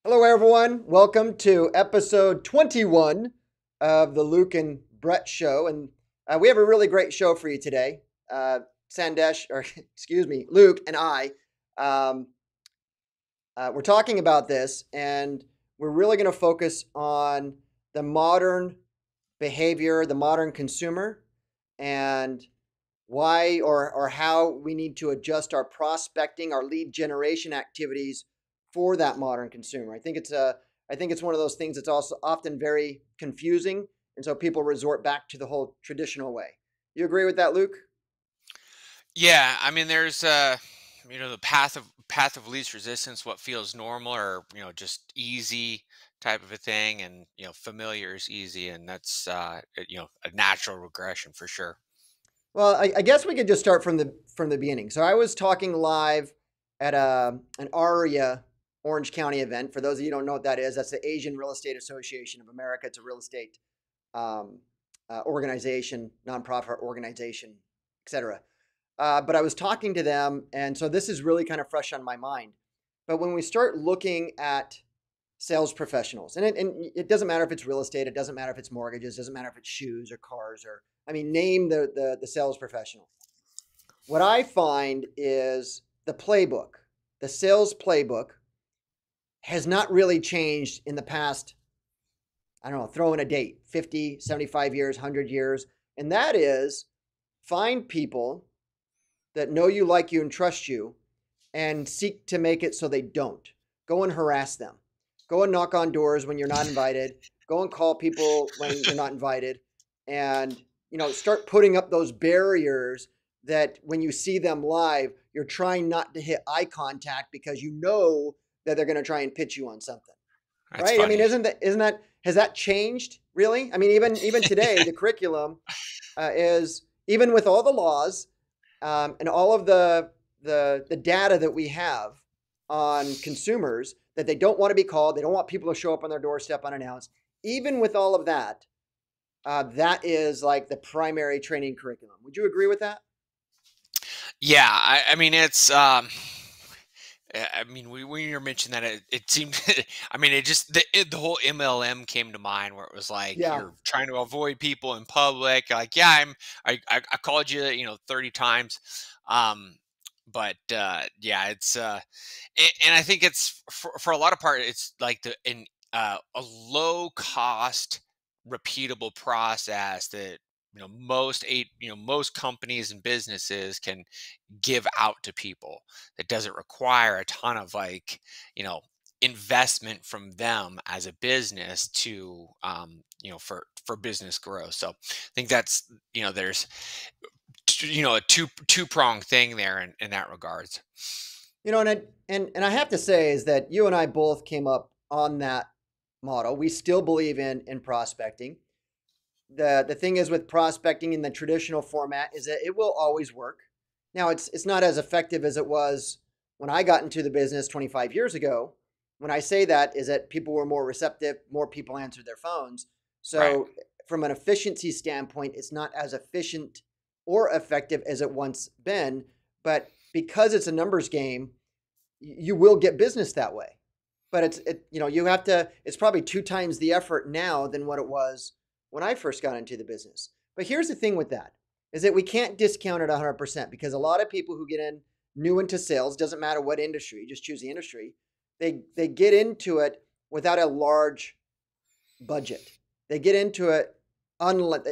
Hello, everyone. Welcome to episode 21 of the Luke and Brett Show. And we have a really great show for you today. Sandesh, or excuse me, Luke and I, um, we're talking about this, and we're really going to focus on the modern behavior, the modern consumer, and why or how we need to adjust our prospecting, our lead generation activities for that modern consumer. I think it's one of those things that's also often very confusing, and so people resort back to the whole traditional way. You agree with that, Luke? Yeah, I mean, there's the path of least resistance, what feels normal or just easy type of a thing, and familiar is easy, and that's a natural regression for sure. Well, I guess we could just start from the beginning. So I was talking live at an ARIA Orange County event. For those of you who don't know what that is, that's the Asian Real Estate Association of America. It's a real estate um, organization, nonprofit organization, etc. But I was talking to them, and so this is really kind of fresh on my mind. But when we start looking at sales professionals, and it doesn't matter if it's real estate, it doesn't matter if it's mortgages, it doesn't matter if it's shoes or cars or I mean, name the sales professional. What I find is the playbook, the sales playbook has not really changed in the past, I don't know, throw in a date, 50, 75 years, 100 years. And that is find people that know you, like you, and trust you and seek to make it so they don't. Go and harass them. Go and knock on doors when you're not invited. Go and call people when you're not invited. And, start putting up those barriers that when you see them live, you're trying not to hit eye contact because you know that they're going to try and pitch you on something. That's Right? I mean, funny. isn't that has that changed really? I mean, even today, the curriculum is even with all the laws and all of the data that we have on consumers that they don't want to be called, they don't want people to show up on their doorstep unannounced. Even with all of that, that is like the primary training curriculum. Would you agree with that? Yeah, I mean when you mentioned that, it seemed, I mean, the whole MLM came to mind, where it was like Yeah. you're trying to avoid people in public. Like, yeah, I called you, 30 times. Um, but yeah, and I think it's for a lot of part, it's like a low cost, repeatable process that most companies and businesses can give out to people, that doesn't require a ton of you know investment from them as a business to for business growth. So I think that's there's a two pronged thing there in that regards. And I have to say is that you and I both came up on that model. We still believe in prospecting. The thing is with prospecting in the traditional format is that it will always work. Now it's not as effective as it was when I got into the business 25 years ago. When I say that is that people were more receptive, more people answered their phones. Right. So from an efficiency standpoint, it's not as efficient or effective as it once been, but because it's a numbers game, you will get business that way. But you have to it's probably two times the effort now than what it was when I first got into the business. But here's the thing with that is that we can't discount it 100% because a lot of people who get in new into sales, doesn't matter what industry, just choose the industry, they get into it without a large budget. They get into it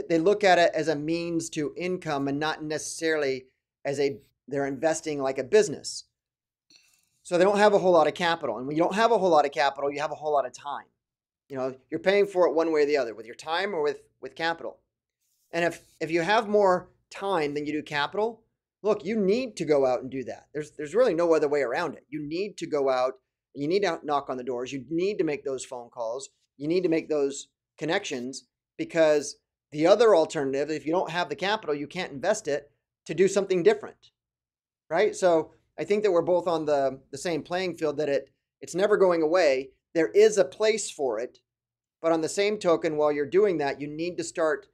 they look at it as a means to income and not necessarily as a they're investing like a business. So they don't have a whole lot of capital. And when you don't have a whole lot of capital, you have a whole lot of time. You're paying for it one way or the other, with your time or with capital. And if you have more time than you do capital, look, you need to go out and do that. There's really no other way around it. You need to go out, you need to knock on the doors, you need to make those phone calls, you need to make those connections because the other alternative, if you don't have the capital, you can't invest it to do something different, right? So I think that we're both on the same playing field that it's never going away. There is a place for it, but on the same token, while you're doing that, you need to start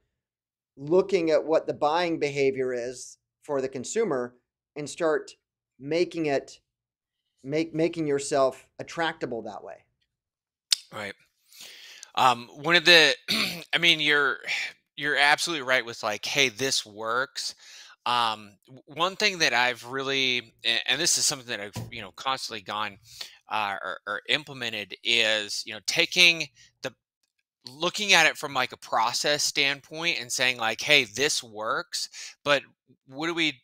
looking at what the buying behavior is for the consumer and start making it making yourself attractable that way. Right. One of the, I mean, you're absolutely right with like, hey, this works. One thing that I've really, and this is something that I've constantly gone or implemented is taking the looking at it from like a process standpoint and saying like, hey, this works, but what do we,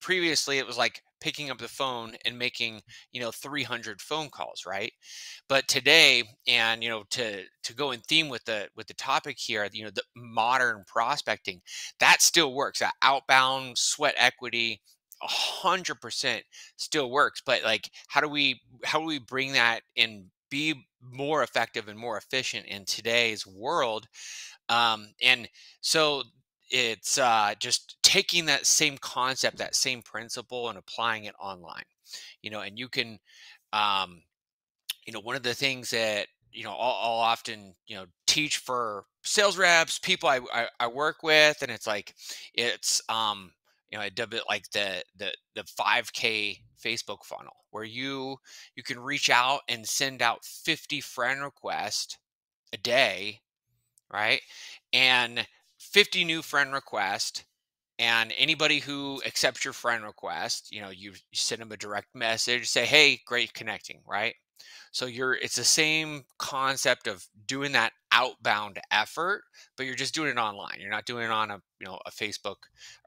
previously it was like picking up the phone and making 300 phone calls, right? But today, and to go in theme with the topic here, the modern prospecting, that still works. That outbound sweat equity 100% still works, but like how do we bring that and be more effective and more efficient in today's world? And so it's just taking that same concept, that same principle, and applying it online. And you can um, one of the things that I'll often teach for sales reps, people I work with, and it's like I dub it like the 5K Facebook funnel, where you can reach out and send out 50 friend requests a day, right? And 50 new friend requests, and anybody who accepts your friend request, you send them a direct message, say, hey, great connecting, right? So it's the same concept of doing that outbound effort, but you're just doing it online. You're not doing it on a Facebook,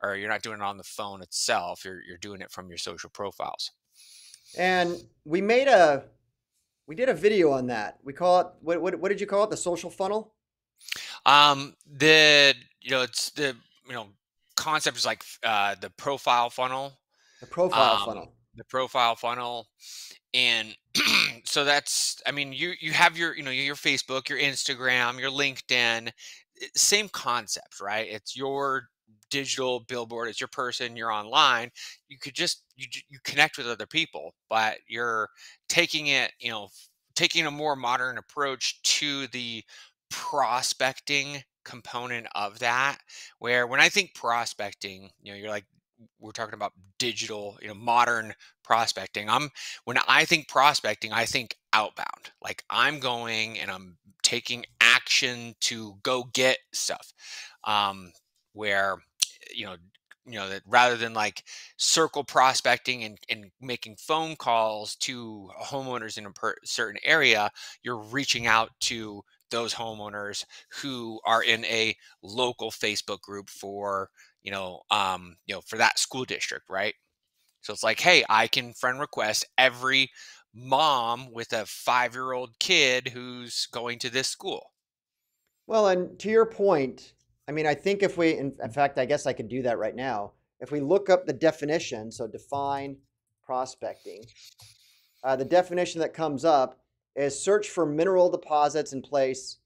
or you're not doing it on the phone itself. You're doing it from your social profiles. And we did a video on that. We call it, what did you call it? The social funnel? The it's the concept is like the profile funnel. The profile Um, funnel. the profile funnel, and so that's, I mean, you have your Facebook, your Instagram, your LinkedIn, same concept, right? It's your digital billboard, it's your person, you're online. You could just you connect with other people, but you're taking it, taking a more modern approach to the prospecting component of that. Where when I think prospecting, you're like, we're talking about digital, modern prospecting. When I think prospecting, I think outbound. Like, I'm going and I'm taking action to go get stuff. Um, where you know that rather than like circle prospecting and making phone calls to homeowners in a certain area, you're reaching out to those homeowners who are in a local Facebook group for for that school district, right? So it's like, hey, I can friend request every mom with a 5-year old kid who's going to this school. Well, and to your point, I mean, I think if we, in fact, I guess I could do that right now. If we look up the definition, so define prospecting, the definition that comes up is search for mineral deposits in place,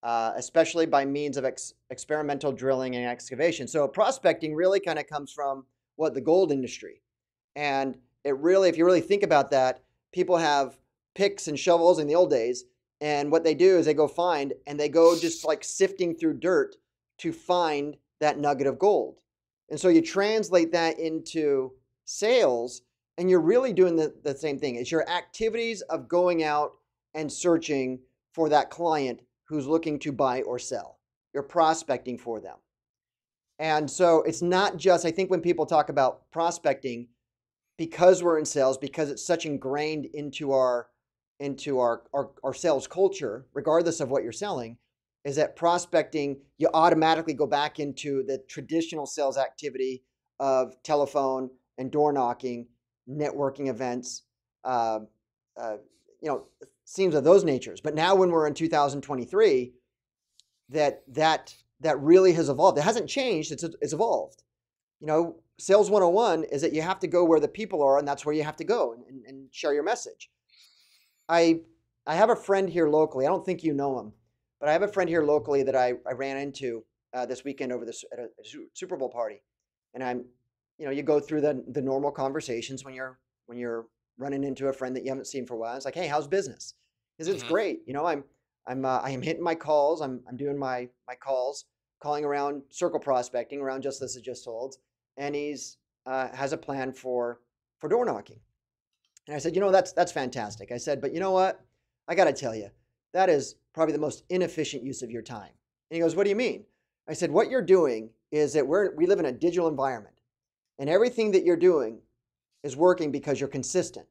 especially by means of experimental drilling and excavation. So prospecting really kind of comes from what the gold industry. And it really, if you really think about that, people have picks and shovels in the old days. And what they do is they go find and they go just like sifting through dirt to find that nugget of gold. And so you translate that into sales, and you're really doing the same thing. It's your activities of going out and searching for that client who's looking to buy or sell. You're prospecting for them. And so it's not just, I think when people talk about prospecting, because we're in sales, because it's such ingrained into our sales culture, regardless of what you're selling, is that prospecting, you automatically go back into the traditional sales activity of telephone and door knocking, networking events, uh, uh, themes of those natures. But now when we're in 2023, that really has evolved. It hasn't changed, it's evolved. Sales 101 is that you have to go where the people are, and that's where you have to go and share your message. I I have a friend here locally. I don't think you know him, but I have a friend here locally that I ran into this weekend over this at a Super Bowl party, and you go through the normal conversations when you're running into a friend that you haven't seen for a while. It's like, hey, how's business? Because it's Hmm. great. I am hitting my calls. I'm doing my calls, calling around circle prospecting around just this is just sold, and he's has a plan for door knocking. And I said, that's fantastic. I said, but you know what? I got to tell you, that is probably the most inefficient use of your time. And he goes, what do you mean? I said, what you're doing is that we live in a digital environment, and everything that you're doing is working because you're consistent.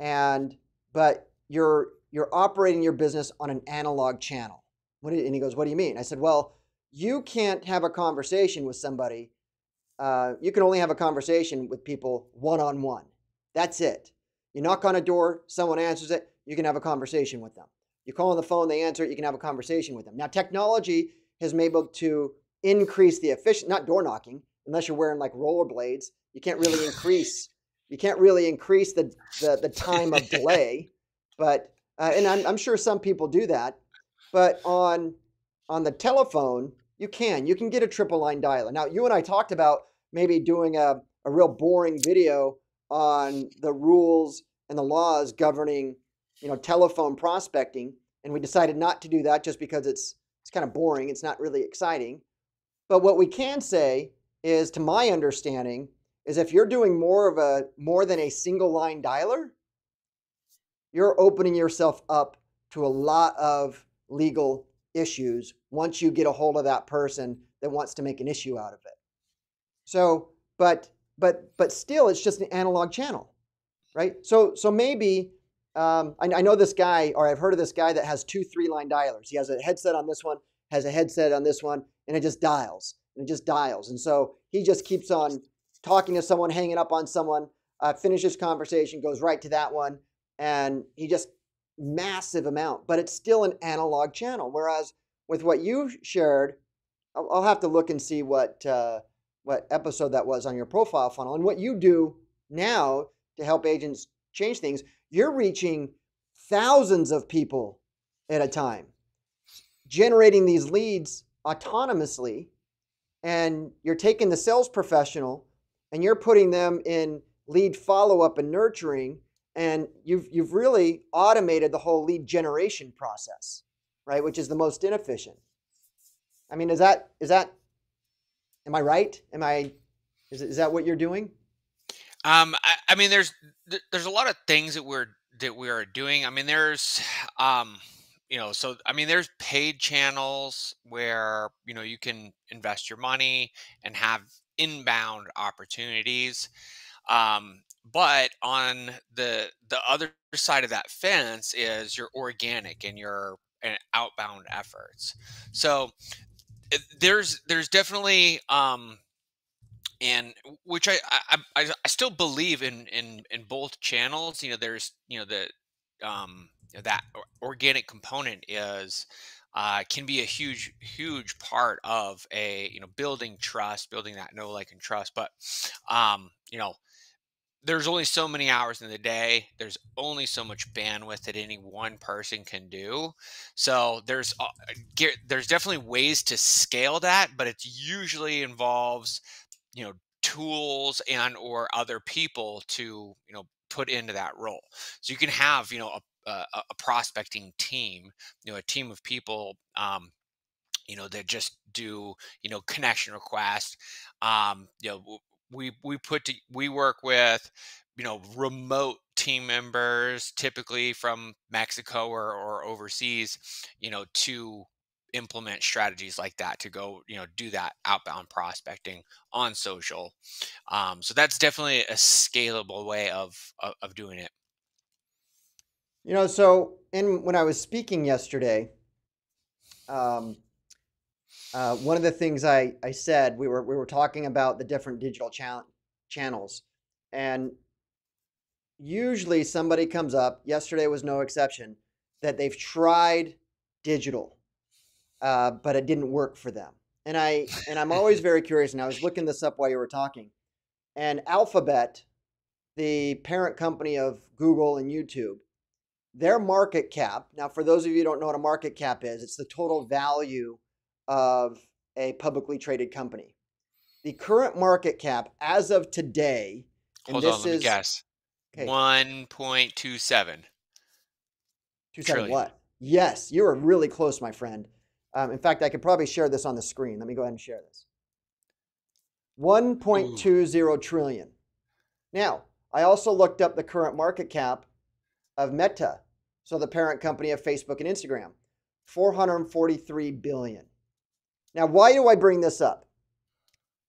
But you're operating your business on an analog channel. And he goes, what do you mean? I said, well, you can't have a conversation with somebody. You can only have a conversation with people one-on-one. That's it. You knock on a door, someone answers it, you can have a conversation with them. You call on the phone, they answer it, you can have a conversation with them. Now, technology has been able to increase the efficiency, not door knocking, unless you're wearing like rollerblades. You can't really increase the time of delay. But and I'm sure some people do that. But on the telephone, you can get a triple line dialer. Now, you and I talked about maybe doing a real boring video on the rules and the laws governing, telephone prospecting, and we decided not to do that just because it's kind of boring. It's not really exciting. But what we can say is, to my understanding, is if you're doing more than a single line dialer, you're opening yourself up to a lot of legal issues once you get a hold of that person that wants to make an issue out of it. So, but still, it's just an analog channel, right? So maybe I know this guy, or I've heard of this guy that has 2 3-line dialers. He has a headset on this one, has a headset on this one, and it just dials, and so he just keeps on talking to someone, hanging up on someone, finishes conversation, goes right to that one, and he just massive amount, but it's still an analog channel. Whereas with what you shared, I'll have to look and see what episode that was on your profile funnel, and what you do now to help agents change things. You're reaching thousands of people at a time, generating these leads autonomously, and you're taking the sales professional and you're putting them in lead follow-up and nurturing, and you've really automated the whole lead generation process, right? Which is the most inefficient. I mean, is that am I right? Is that what you're doing? I mean, there's a lot of things that we are doing. I mean, there's so I mean, there's paid channels where you can invest your money and have inbound opportunities. But on the other side of that fence is your organic and your outbound efforts. So there's definitely and which I still believe in both channels. There's the that organic component is can be a huge part of a building trust, building that know, like, and trust. But there's only so many hours in the day. There's only so much bandwidth that any one person can do. So there's definitely ways to scale that, but it usually involves tools and or other people to put into that role. So you can have a prospecting team, a team of people that just do connection requests. We work with remote team members, typically from Mexico or overseas, to implement strategies like that, to go do that outbound prospecting on social. So that's definitely a scalable way of doing it. So when I was speaking yesterday, one of the things I said, we were talking about the different digital channels, and usually somebody comes up, yesterday was no exception, that they've tried digital, but it didn't work for them. And I'm always very curious, and I was looking this up while you were talking. And Alphabet, the parent company of Google and YouTube, their market cap, now for those of you who don't know what a market cap is, it's the total value of a publicly traded company. The current market cap as of today, and Hold this on, let me is guess. okay, 1.27 27 trillion. what? Yes, you were really close, my friend. In fact, I could probably share this on the screen. Let me go ahead and share this. Ooh. 1.20 trillion. Now, I also looked up the current market cap of Meta, so the parent company of Facebook and Instagram, 443 billion. Now, why do I bring this up?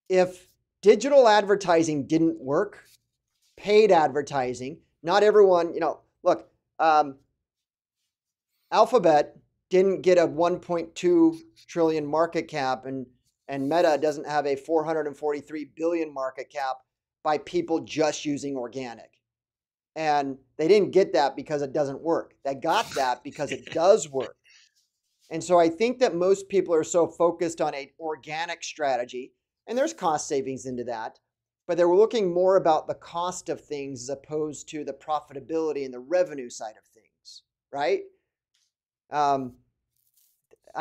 If digital advertising didn't work, paid advertising, not everyone, look, Alphabet didn't get a 1.2 trillion market cap, and Meta doesn't have a 443 billion market cap by people just using organic. And they didn't get that because it doesn't work. They got that because it does work. And so I think that most people are so focused on an organic strategy, and there's cost savings into that, but they're looking more about the cost of things as opposed to the profitability and the revenue side of things, right? I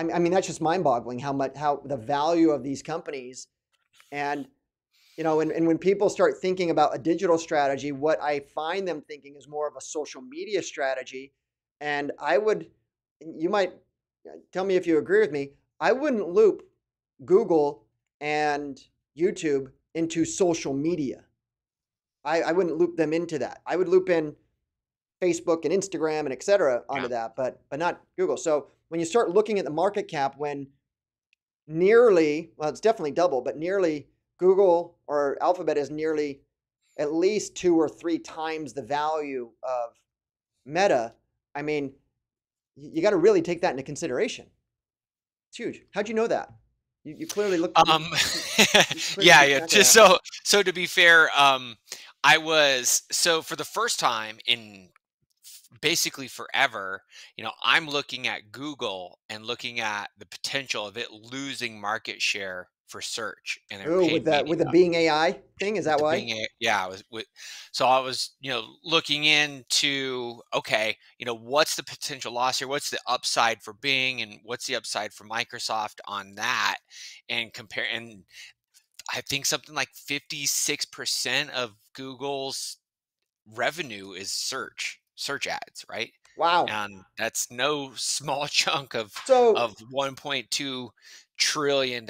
mean, that's just mind-boggling how the value of these companies, and and when people start thinking about a digital strategy, what I find them thinking is more of a social media strategy. And you might tell me if you agree with me, I wouldn't loop Google and YouTube into social media. I wouldn't loop them into that. I would loop in Facebook and Instagram and et cetera onto that, but not Google. So when you start looking at the market cap, when it's definitely double, but nearly Google or Alphabet is nearly at least 2 or 3 times the value of Meta. I mean, you got to really take that into consideration. It's huge. How'd you know that? You clearly looked. Yeah. Just so to be fair, for the first time in basically forever, I'm looking at Google and looking at the potential of it losing market share for search and their paid media. With the Bing AI thing, is that why? Yeah, so I was, looking into, okay, what's the potential loss here? What's the upside for Bing and what's the upside for Microsoft on that? And I think something like 56% of Google's revenue is search ads, right? Wow. And that's no small chunk of So $1.2 trillion.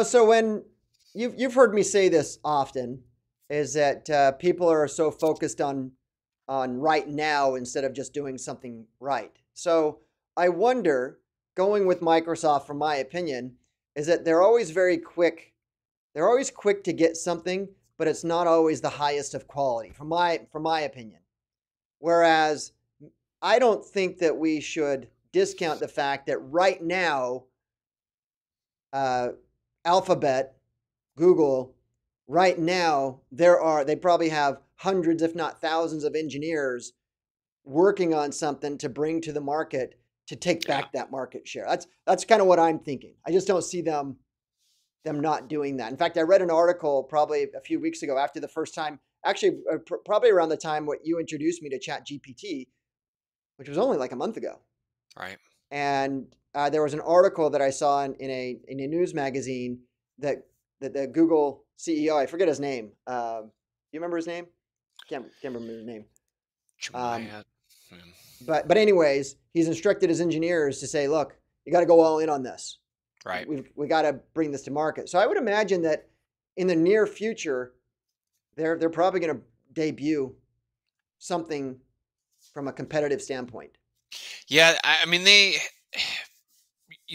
So when you've heard me say this often, is that people are so focused on right now instead of just doing something right. So I wonder, going with Microsoft, from my opinion, is that they're always very quick. They're always quick to get something, but it's not always the highest of quality, from my opinion. Whereas I don't think that we should discount the fact that right now, Alphabet, Google, right now, they probably have hundreds, if not thousands, of engineers working on something to bring to the market to take back that market share. That's kind of what I'm thinking. I just don't see them not doing that. In fact, I read an article probably a few weeks ago after the first time, actually probably around the time what you introduced me to ChatGPT, which was only like a month ago. Right. And there was an article that I saw in a news magazine that the Google CEO, I forget his name. You remember his name? Can't remember his name. But anyways, he's instructed his engineers to say, look, you got to go all in on this. Right. We got to bring this to market. So I would imagine that in the near future, they're probably going to debut something from a competitive standpoint. Yeah, I mean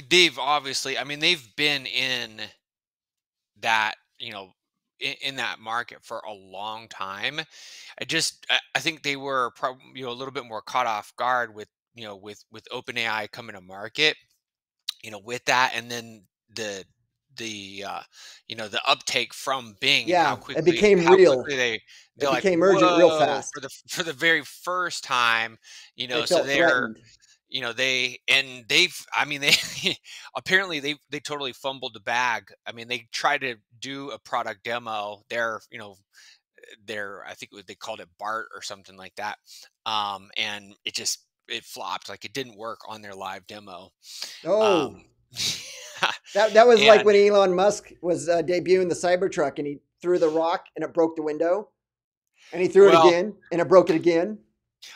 they've obviously, they've been in that, in that market for a long time. I think they were probably, a little bit more caught off guard with, with OpenAI coming to market, with that, and then the the uptake from Bing, and how it became real. quickly It became urgent real fast for the very first time, they felt threatened. They apparently they totally fumbled the bag. I mean, they tried to do a product demo. I think they called it BART or something like that, and it flopped. Like, it didn't work on their live demo. That was like when Elon Musk was debuting the Cybertruck, and he threw the rock and it broke the window, and he threw it again and it broke it again.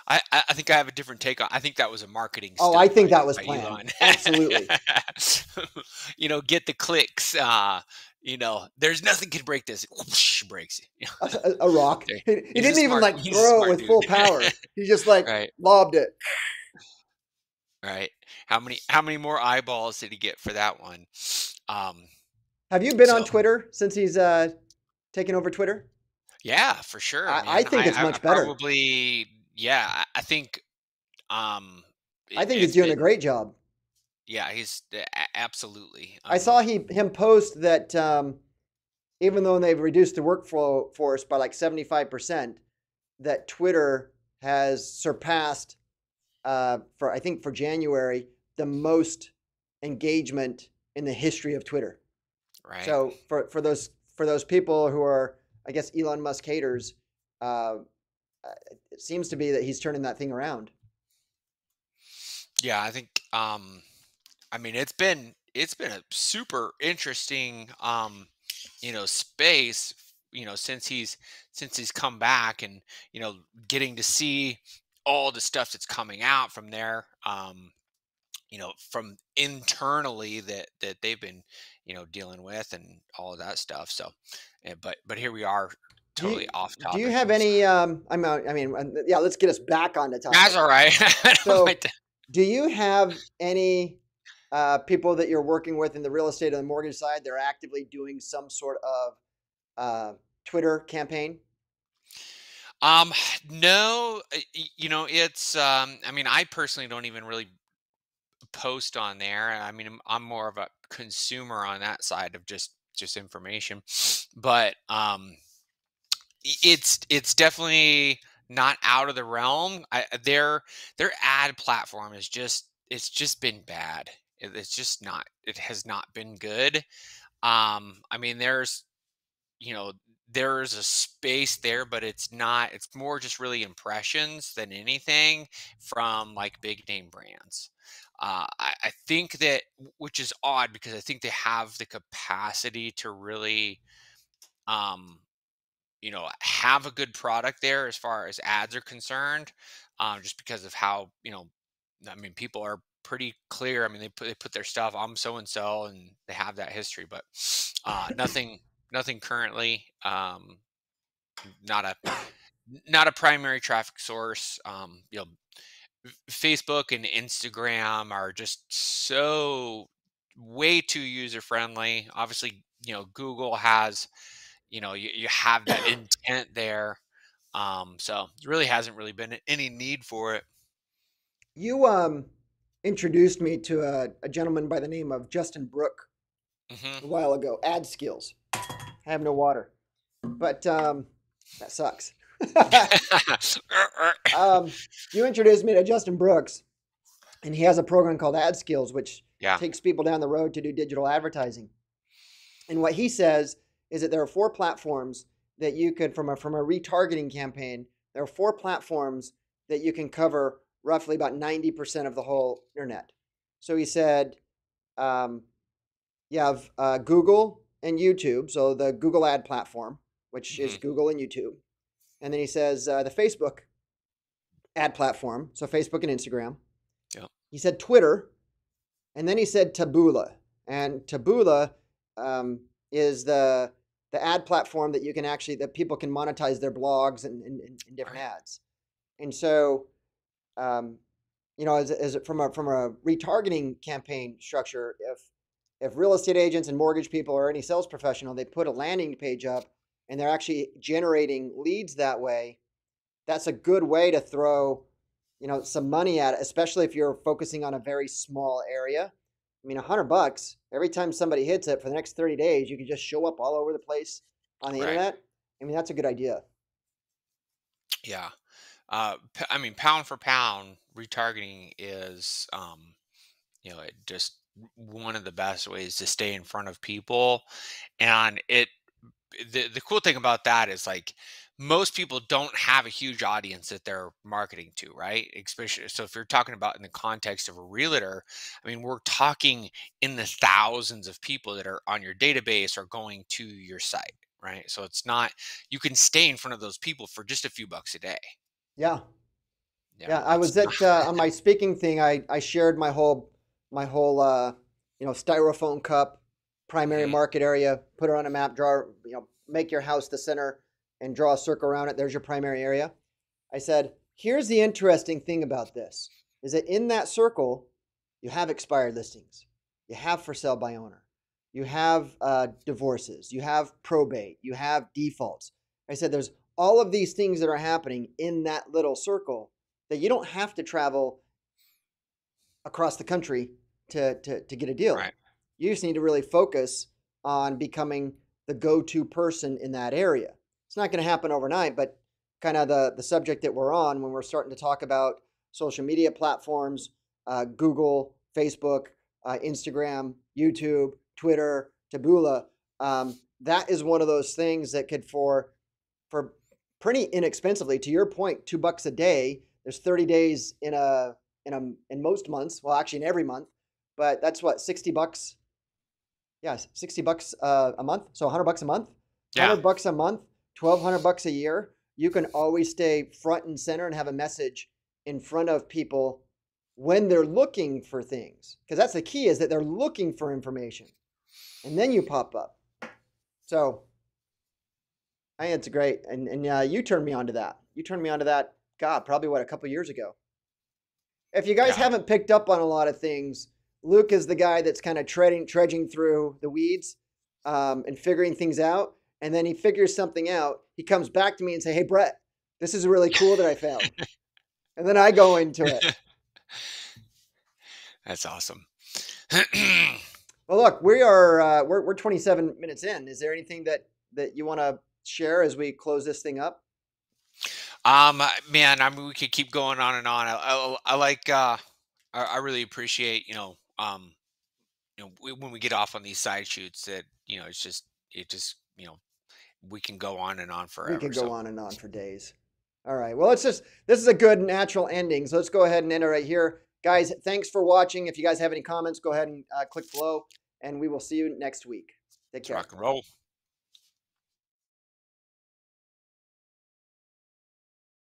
I think I have a different take on. I think that was a marketing. I think that was planned. Absolutely. Get the clicks. there's nothing can break this. Whoosh, breaks it. A rock. Okay. He didn't even like He's a throw it smart with dude. full power. He just like Right. lobbed it. Right. How many more eyeballs did he get for that one? Um, Have you been on so Twitter since he's taken over Twitter? yeah, for sure, I man. think it's I much better. probably yeah, I think um I think he's it's doing a been great job. yeah, he's absolutely. I saw him post that even though they've reduced the workflow force by like 75%, that Twitter has surpassed for I think for January the most engagement in the history of Twitter. Right. So for those people who are I guess Elon Musk haters, uh, it seems to be that he's turning that thing around. Yeah, I think I mean it's been a super interesting space, since he's come back, and getting to see all the stuff that's coming out from there, from internally that they've been dealing with and all of that stuff. So but here we are, Do totally you off do you topic. have any? Yeah. Let's get us back on the That's topic. all right. I don't So, mind that. do you have any people that you're working with in the real estate and the mortgage side? They're actively doing some sort of Twitter campaign. Um, no, it's I mean, I personally don't even really post on there. I mean, I'm more of a consumer on that side of just information. But it's definitely not out of the realm. Their ad platform is it's just been bad. It's just not. It has not been good. I mean, you know there's a space there, but it's more just really impressions than anything from like big name brands. I think that, which is odd, because I think they have the capacity to really um have a good product there as far as ads are concerned, just because of how, I mean, people are pretty clear. I mean, they put their stuff, I'm so and so, and they have that history, but nothing currently. Not a not a primary traffic source. Facebook and Instagram are just so way too user friendly. Obviously, Google has, you have that intent there. So there really hasn't really been any need for it. You introduced me to a gentleman by the name of Justin Brooke Hmm. a while ago. AdSkills. I have no water, but that sucks. um, you introduced me to Justin Brooks, and he has a program called AdSkills, which Yeah. takes people down the road to do digital advertising. And what he says is that there are four platforms that you could, from a retargeting campaign, there are four platforms that you can cover roughly about 90% of the whole internet. So he said, um, you have Google and YouTube, so the Google ad platform, which is Hmm. Google and YouTube. And then he says the Facebook ad platform, so Facebook and Instagram. Yeah. He said Twitter, and then he said Taboola. And Taboola um, is the ad platform that you can actually that people can monetize their blogs and different Right. ads. And so, um, as from a retargeting campaign structure, if real estate agents and mortgage people or any sales professional, they put a landing page up and they're actually generating leads that way, that's a good way to throw, some money at it, especially if you're focusing on a very small area. I mean, $100 every time somebody hits it for the next 30 days, you can just show up all over the place on the Right. internet. I mean, that's a good idea. Yeah. I mean, pound for pound, retargeting is, it just one of the best ways to stay in front of people. And the cool thing about that is, like, most people don't have a huge audience that they're marketing to, right? Especially, so if you're talking about in the context of a realtor, I mean, we're talking in the thousands of people that are on your database or going to your site, right? So it's not, you can stay in front of those people for just a few bucks a day. Yeah. Yeah. I It's was at, on my speaking thing, I shared my whole styrofoam cup primary Mhm. market area, put it on a map, draw, make your house the center and draw a circle around it. There's your primary area. I said, here's the interesting thing about this is that in that circle, you have expired listings, you have for sale by owner, you have divorces, you have probate, you have defaults. I said, there's all of these things that are happening in that little circle that you don't have to travel across the country to get a deal. Right. You just need to really focus on becoming the go-to person in that area. It's not going to happen overnight, but kind of the subject that we're on when we're starting to talk about social media platforms, Google, Facebook, Instagram, YouTube, Twitter, Taboola. That is one of those things that could for pretty inexpensively, to your point, $2 a day. There's 30 days in most months. Well, actually in every month, but that's what, $60. Yeah, $60 a month. So $100 a month, Yeah. $100 a month, $1,200 a year. You can always stay front and center and have a message in front of people when they're looking for things. Because that's the key, is that they're looking for information. And then you pop up. So I think it's great. And you turned me on to that. You turned me on to that, God, probably a couple years ago. If you guys Yeah. haven't picked up on a lot of things, Luke is the guy that's kind of trudging through the weeds and figuring things out. And then he figures something out. He comes back to me and say, "Hey, Brett, this is really cool that I found." And then I go into it. That's awesome. Well, look, we're 27 minutes in. Is there anything that you want to share as we close this thing up? Man, I mean, we could keep going on and on. I like, I really appreciate, when we get off on these side shoots that, it just, we can go on and on We forever. could go So on and on for days. All right. Well, this is a good natural ending. So let's go ahead and end it right here. Guys, thanks for watching. If you guys have any comments, go ahead and click below, and we will see you next week. Take let's care. rock and roll.